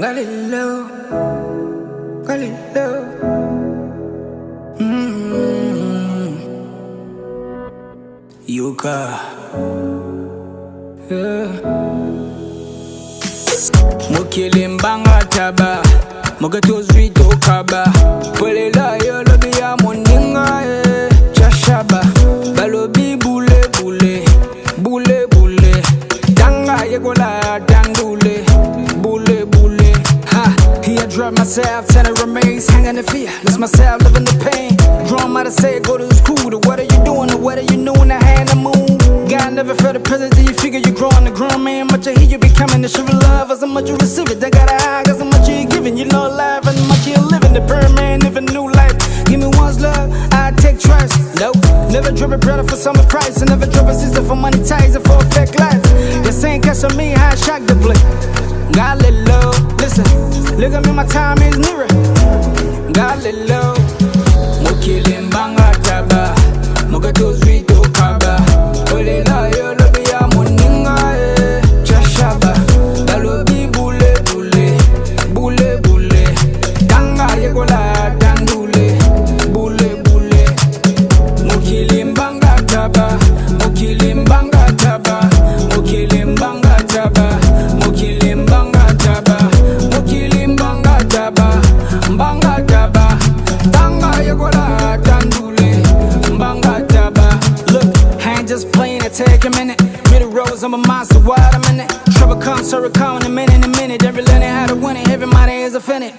Galileo, Galileo. Yuka. Mukili mbanga taba, mugato zwito kaba. Pole la yo lobi ya moninga chashaba. Balobi bule bule, bule bule. Danga yegola dandule, bule bule. Ha, here drop myself, ten it remains hanging in fear. Lose myself, living the pain. Draw my to say go to school. The what are you doing? The what are you doing? The hand the moon. God never felt the presence till you figure you're growing. The grown man, much of hear you becoming. The sugar love, as much you receive it. They got a high, as much you giving. You know life, as much you living. The bird man, live a new life. Give me one's love, I take trust. Nope, never drop a brother for summer price. And never drop a sister for money ties and for a fake life. The same catch on me, how I shock the blade. God let love, listen, look at me, my time is nearer. God let love, mukili mbanga taba, mugato zwito kaba. Ole la yo lobi ya moninga chashaba. Balobi bule bule, bule bule. Danga yegola dandule, bule bule. Mukili mbanga taba, mukili mbanga taba, mukili mbanga taba, mukili mbanga taba, mukili mbanga taba, mbanga taba. Danga yegola dandule, mbanga taba. Look, I ain't just playing it, take a minute. Read the roads, I'm a monster, wild a minute. Trouble comes, so recall in a minute. Every learning how to win it, everybody is offended.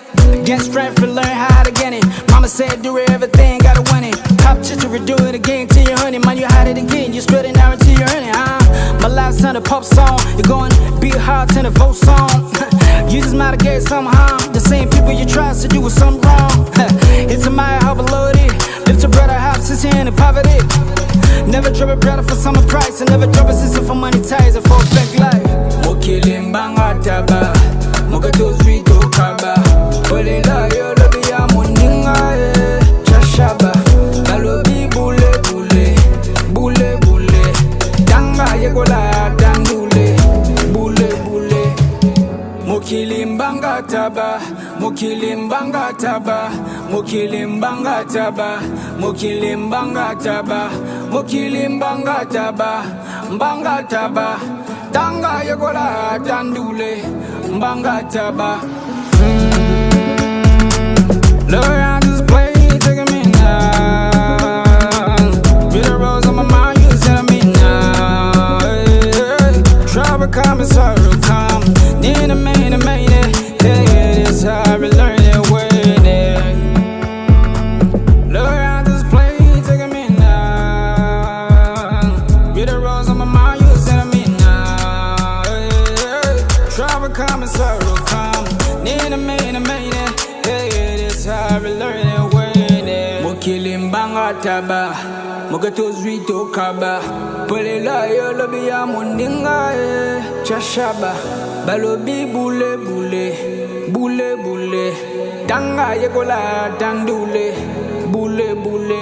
Get strength and learn how to get it. Mama said do everything, gotta win it. Top chichery, do it again till you're honey. Man, you had it again, you spread it out until you're in it, My life's on a pop song, you're going be hard to the vote song. You just might get some harm. The same people you try to do with some wrong. It's a my overloaded. Lift your brother house, since you're in poverty. Never drop a brother for summer price. And never drop a sister for money ties and for a fake life. Mukili mbanga taba, mugato zwito kaba. Ole la yo lobi ya moninga chashaba. Balobi bule bule, bule bule. Danga yegola dandule, bule bule. Mukili mbanga taba, mukili mbanga taba, mukili mbanga taba, mukili mbanga taba, mukili mbanga taba, mbanga taba. Danga yegola dandule, mbanga taba. Lord, I just play, taking me now. Be the rose on my mind, you tell me now. Trouble come and sorrow come. Need a man. Hey, this how I be learning waiting. Lord, I just play, taking me now. Be the rose on my mind, you tell me now. Trouble come and sorrow come. Need a man. Hey, this how I be learning waiting. Mukili mbanga taba, mugato zwito kaba. Pole la yo lobi ya moninga chashaba. Balobi bule bule, bule bule. Danga yegola dandule, bule bule.